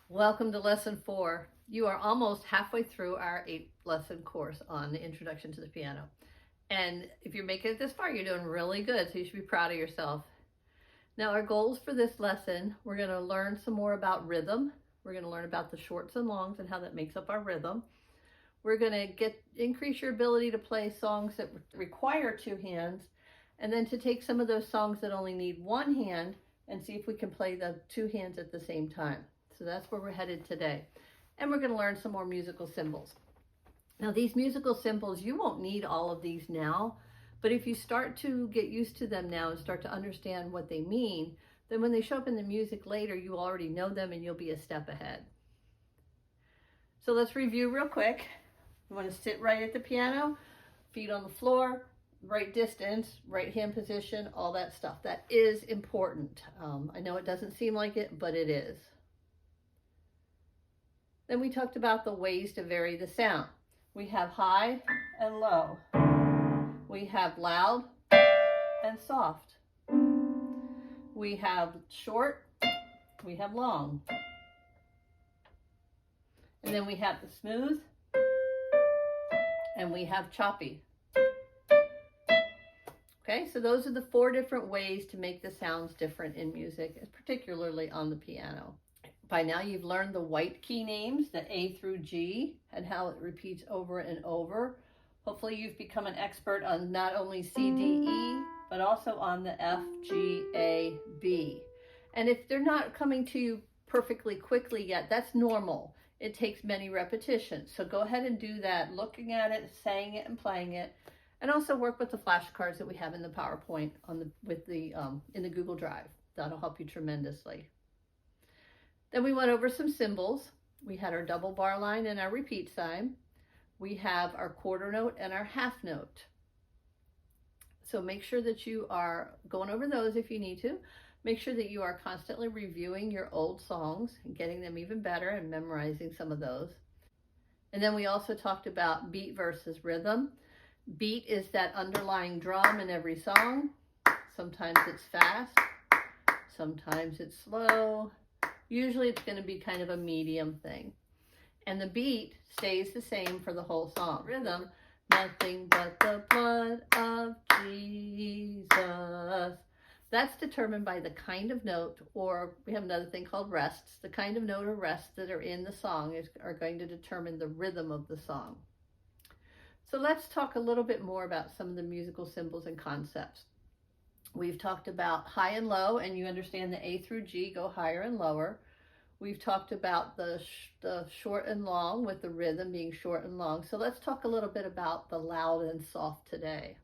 Welcome to lesson 4. You are almost halfway through our 8-lesson course on the introduction to the piano. And if you're making it this far, you're doing really good, so you should be proud of yourself. Now, our goals for this lesson, we're going to learn some more about rhythm. We're going to learn about the shorts and longs and how that makes up our rhythm. We're going to increase your ability to play songs that require 2 hands, and then to take some of those songs that only need 1 hand and see if we can play the 2 hands at the same time. So that's where we're headed today. And we're going to learn some more musical symbols. Now, these musical symbols, you won't need all of these now, but if you start to get used to them now and start to understand what they mean, then when they show up in the music later, you already know them and you'll be a step ahead. So let's review real quick. You want to sit right at the piano, feet on the floor, right distance, right hand position, all that stuff. That is important. I know it doesn't seem like it, but it is. Then we talked about the ways to vary the sound. We have high and low. We have loud and soft. We have short, we have long. And then we have the smooth, and we have choppy. Okay, so those are the 4 different ways to make the sounds different in music, particularly on the piano. By now you've learned the white key names, the A through G, and how it repeats over and over. Hopefully you've become an expert on not only C, D, E, but also on the F, G, A, B. And if they're not coming to you perfectly quickly yet, that's normal. It takes many repetitions. So go ahead and do that, looking at it, saying it, and playing it. And also work with the flashcards that we have in the PowerPoint in the Google Drive. That'll help you tremendously. Then we went over some symbols. We had our double bar line and our repeat sign. We have our quarter note and our half note. So make sure that you are going over those if you need to. Make sure that you are constantly reviewing your old songs and getting them even better and memorizing some of those. And then we also talked about beat versus rhythm. Beat is that underlying drum in every song. Sometimes it's fast, sometimes it's slow. Usually it's going to be kind of a medium thing. And the beat stays the same for the whole song. Rhythm, nothing but the blood of Jesus. That's determined by the kind of note, or we have another thing called rests. The kind of note or rests that are in the song are going to determine the rhythm of the song. So let's talk a little bit more about some of the musical symbols and concepts. We've talked about high and low, and you understand the A through G go higher and lower. We've talked about the short and long, with the rhythm being short and long. So let's talk a little bit about the loud and soft today.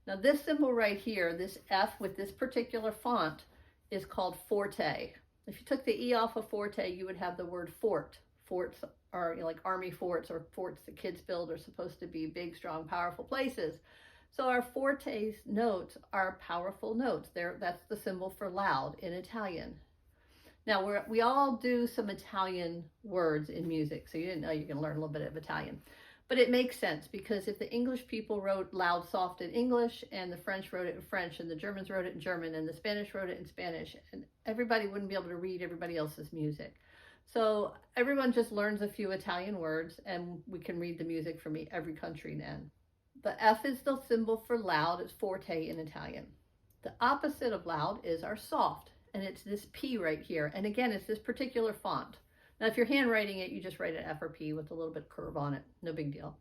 Now this symbol right here, this F with this particular font, is called forte. If you took the E off of forte, you would have the word fort. Forts are like army forts, or forts that kids build are supposed to be big, strong, powerful places. So our forte notes are powerful notes. That's the symbol for loud in Italian. Now we all do some Italian words in music, so you didn't know you can learn a little bit of Italian. But it makes sense, because if the English people wrote loud, soft in English, and the French wrote it in French, and the Germans wrote it in German, and the Spanish wrote it in Spanish, and everybody wouldn't be able to read everybody else's music. So everyone just learns a few Italian words, and we can read the music from every country then. The F is the symbol for loud. It's forte in Italian. The opposite of loud is our soft, and it's this P right here. And again, it's this particular font. Now, if you're handwriting it, you just write an F or P with a little bit of curve on it. No big deal.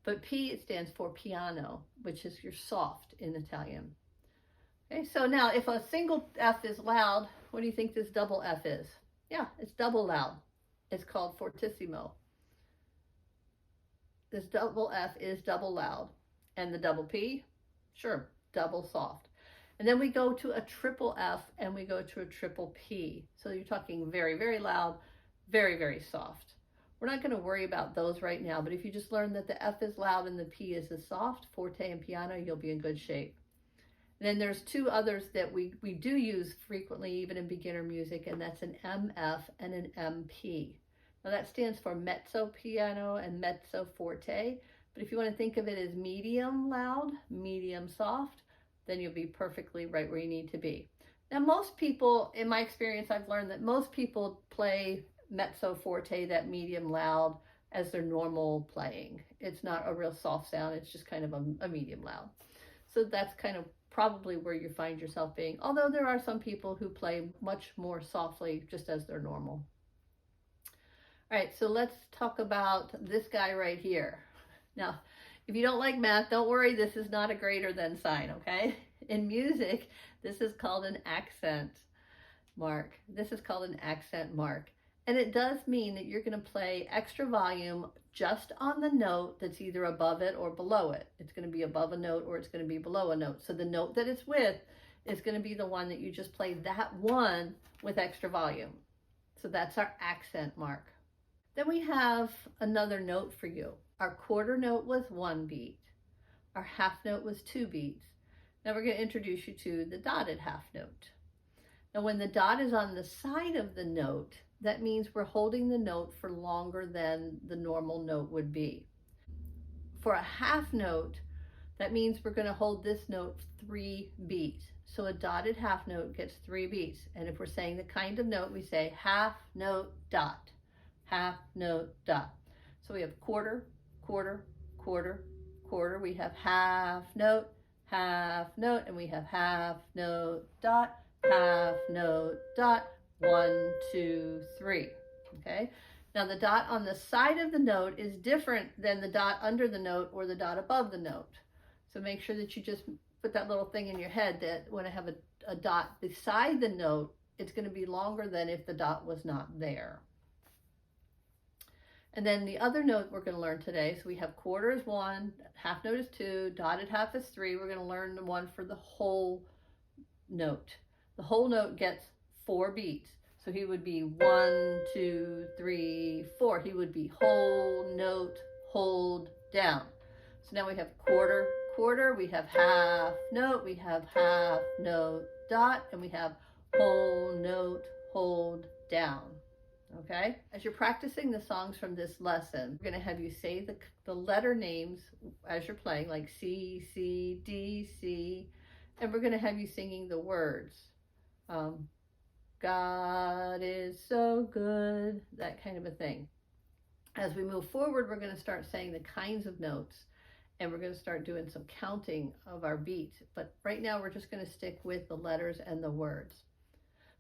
But P, it stands for piano, which is your soft in Italian. Okay, so now if a single F is loud, what do you think this double F is? Yeah, it's double loud. It's called fortissimo. This double F is double loud. And the double P, sure, double soft. And then we go to a triple F, and we go to a triple P. So you're talking very, very loud, very, very soft. We're not going to worry about those right now, but if you just learn that the F is loud and the P is the soft, forte and piano, you'll be in good shape. And then there's 2 others that we do use frequently, even in beginner music, and that's an MF and an MP. Now that stands for mezzo piano and mezzo forte, but if you want to think of it as medium loud, medium soft, then you'll be perfectly right where you need to be. Now most people, in my experience, I've learned that most people play mezzo forte, that medium loud, as their normal playing. It's not a real soft sound, it's just kind of a medium loud. So that's kind of probably where you find yourself being, although there are some people who play much more softly just as their normal. All right, so let's talk about this guy right here. Now, if you don't like math, don't worry, this is not a greater than sign, okay? In music, this is called an accent mark. This is called an accent mark. And it does mean that you're going to play extra volume just on the note that's either above it or below it. It's going to be above a note or it's going to be below a note. So the note that it's with is going to be the one that you just play that one with extra volume. So that's our accent mark. Then we have another note for you. Our quarter note was 1 beat. Our half note was 2 beats. Now we're going to introduce you to the dotted half note. Now when the dot is on the side of the note, that means we're holding the note for longer than the normal note would be. For a half note, that means we're going to hold this note 3 beats. So a dotted half note gets 3 beats. And if we're saying the kind of note, we say half note dot, half note dot. So we have quarter, quarter, quarter, quarter. We have half note, and we have half note dot, half note dot. 1, 2, 3. Okay. Now the dot on the side of the note is different than the dot under the note or the dot above the note. So make sure that you just put that little thing in your head that when I have a dot beside the note, it's going to be longer than if the dot was not there. And then the other note we're going to learn today, so we have quarter is 1, half note is 2, dotted half is 3. We're going to learn the one for the whole note. The whole note gets 4 beats. So he would be 1, 2, 3, 4. He would be hold, note, hold, down. So now we have quarter, quarter, we have half note, we have half note, dot, and we have whole note, hold, down. Okay? As you're practicing the songs from this lesson, we're going to have you say the letter names as you're playing, like C, C, D, C, and we're going to have you singing the words. God is so good, that kind of a thing. As we move forward, we're going to start saying the kinds of notes, and we're going to start doing some counting of our beats. But right now, we're just going to stick with the letters and the words.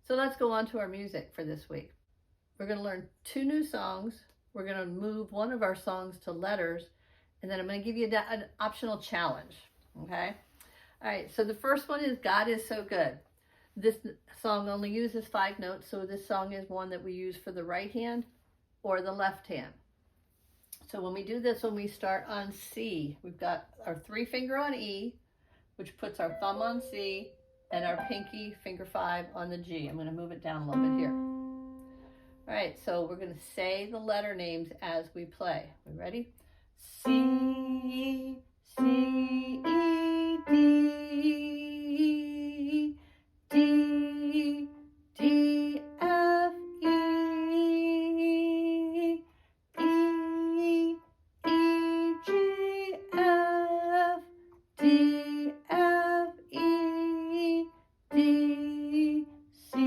So let's go on to our music for this week. We're going to learn 2 new songs. We're going to move one of our songs to letters, and then I'm going to give you an optional challenge. Okay? All right, so the first one is God is so good. This song only uses 5 notes, so this song is one that we use for the right hand or the left hand. So when we do this one, we start on C. We've got our 3 finger on E, which puts our thumb on C, and our pinky finger 5 on the G. I'm going to move it down a little bit here. All right, so we're going to say the letter names as we play. We ready? C, C, E, D. D, D, F, E, E, E, G, F, D, F, E, D, C.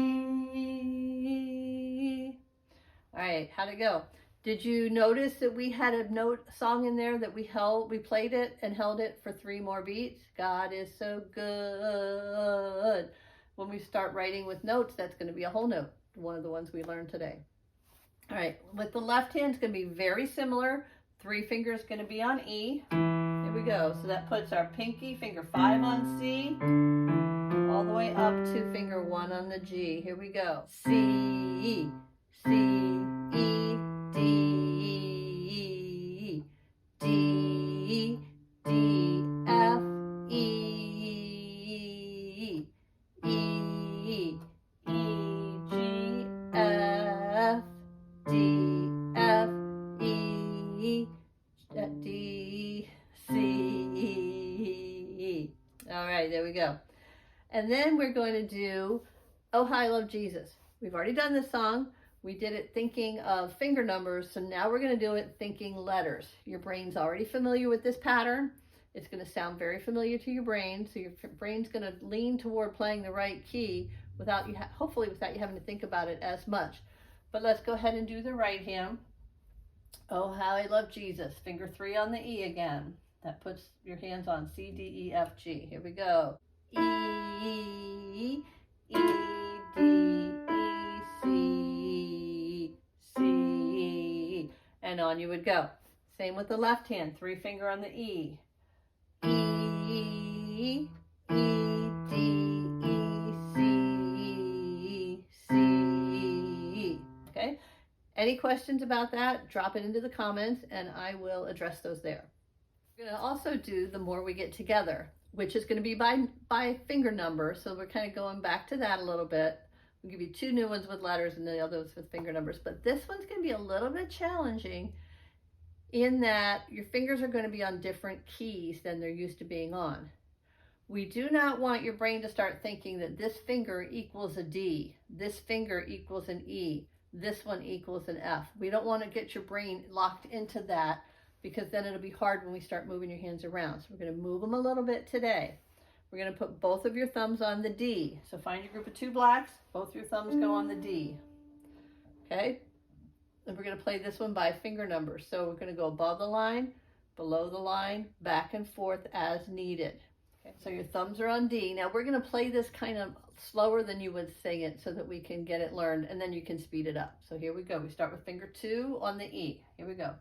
All right, how'd it go? Did you notice that we had a song in there that we played it and held it for 3 more beats? God is so good. When we start writing with notes, that's going to be a whole note, one of the ones we learned today. All right, with the left hand, it's going to be very similar. 3 fingers going to be on E. Here we go. So that puts our pinky finger 5 on C, all the way up to finger 1 on the G. Here we go. C, C, E, D, D, D, F, E, E, E, G, F, D, F, E, D, C. All right, there we go. And then we're going to do Oh How I Love Jesus. We've already done this song. We did it thinking of finger numbers, so now we're going to do it thinking letters. Your brain's already familiar with this pattern. It's going to sound very familiar to your brain, so your brain's going to lean toward playing the right key hopefully without you having to think about it as much. But let's go ahead and do the right hand. Oh, how I love Jesus. Finger 3 on the E again. That puts your hands on C, D, E, F, G. Here we go. E, E, D, E, C, C. And on you would go. Same with the left hand. 3 finger on the E. E, E, D, E, C, C. Okay? Any questions about that? Drop it into the comments and I will address those there. We're going to also do the more we get together, which is going to be by finger number. So we're kind of going back to that a little bit. We'll give you 2 new ones with letters and the others with finger numbers. But this one's going to be a little bit challenging in that your fingers are going to be on different keys than they're used to being on. We do not want your brain to start thinking that this finger equals a D, this finger equals an E, this one equals an F. We don't want to get your brain locked into that because then it'll be hard when we start moving your hands around. So we're going to move them a little bit today. We're going to put both of your thumbs on the D. So find your group of 2 blacks, both your thumbs go on the D. Okay? And we're going to play this one by finger numbers. So we're going to go above the line, below the line, back and forth as needed. Okay, so your thumbs are on D. Now we're going to play this kind of slower than you would sing it so that we can get it learned and then you can speed it up. So here we go. We start with finger 2 on the E. Here we go.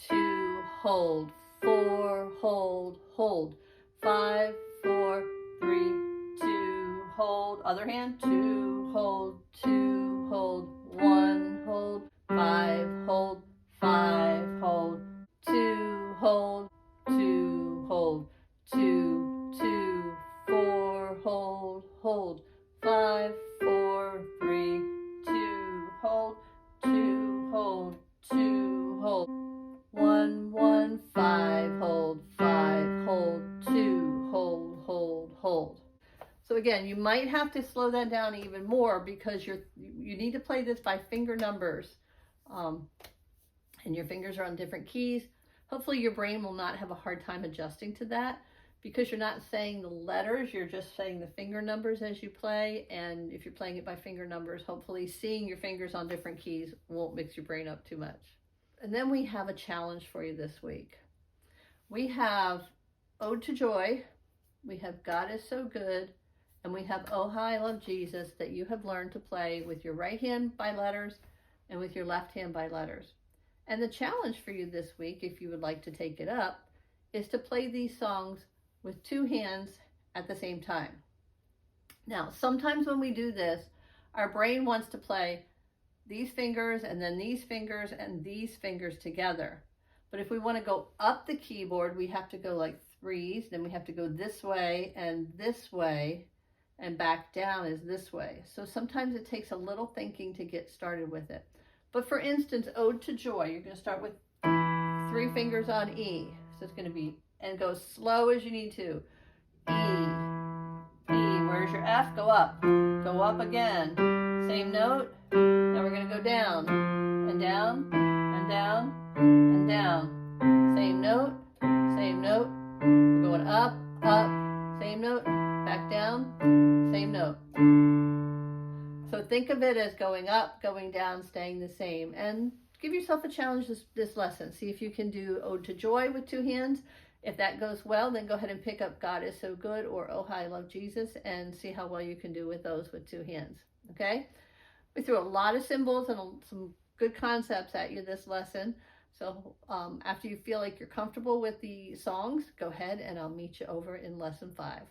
2, hold, 4, hold, hold. 5, 4, 3, 2, hold. Other hand. 2, hold, 2, hold. 1, hold. 5, hold. 5, hold. 2, hold. 2, hold. 2, 2, 4, hold, hold. 5, 4, 3, 2, hold. 2, hold. 2, hold. 1, 1, 5, hold. 5, hold. 2, hold, hold, hold. So again, you might have to slow that down even more because you need to play this by finger numbers. And your fingers are on different keys. Hopefully your brain will not have a hard time adjusting to that because you're not saying the letters, you're just saying the finger numbers as you play. And if you're playing it by finger numbers, hopefully seeing your fingers on different keys won't mix your brain up too much. And then we have a challenge for you this week. We have Ode to Joy, we have God is So Good, and we have Oh How I Love Jesus that you have learned to play with your right hand by letters and with your left hand by letters. And the challenge for you this week, if you would like to take it up, is to play these songs with 2 hands at the same time. Now, sometimes when we do this, our brain wants to play these fingers and then these fingers and these fingers together. But if we want to go up the keyboard, we have to go like 3s, then we have to go this way, and back down is this way. So sometimes it takes a little thinking to get started with it. But for instance, Ode to Joy, you're going to start with 3 fingers on E. So it's going to be, and go slow as you need to. E, E, where's your F? Go up again. Same note. Now we're going to go down, and down, and down, and down. Same note, same note. We're going up, up, same note, back down, same note. So think of it as going up, going down, staying the same. And give yourself a challenge this lesson. See if you can do Ode to Joy with 2 hands. If that goes well, then go ahead and pick up God is So Good or Oh How I Love Jesus and see how well you can do with those with 2 hands. Okay? We threw a lot of symbols and some good concepts at you this lesson. So after you feel like you're comfortable with the songs, go ahead and I'll meet you over in lesson 5.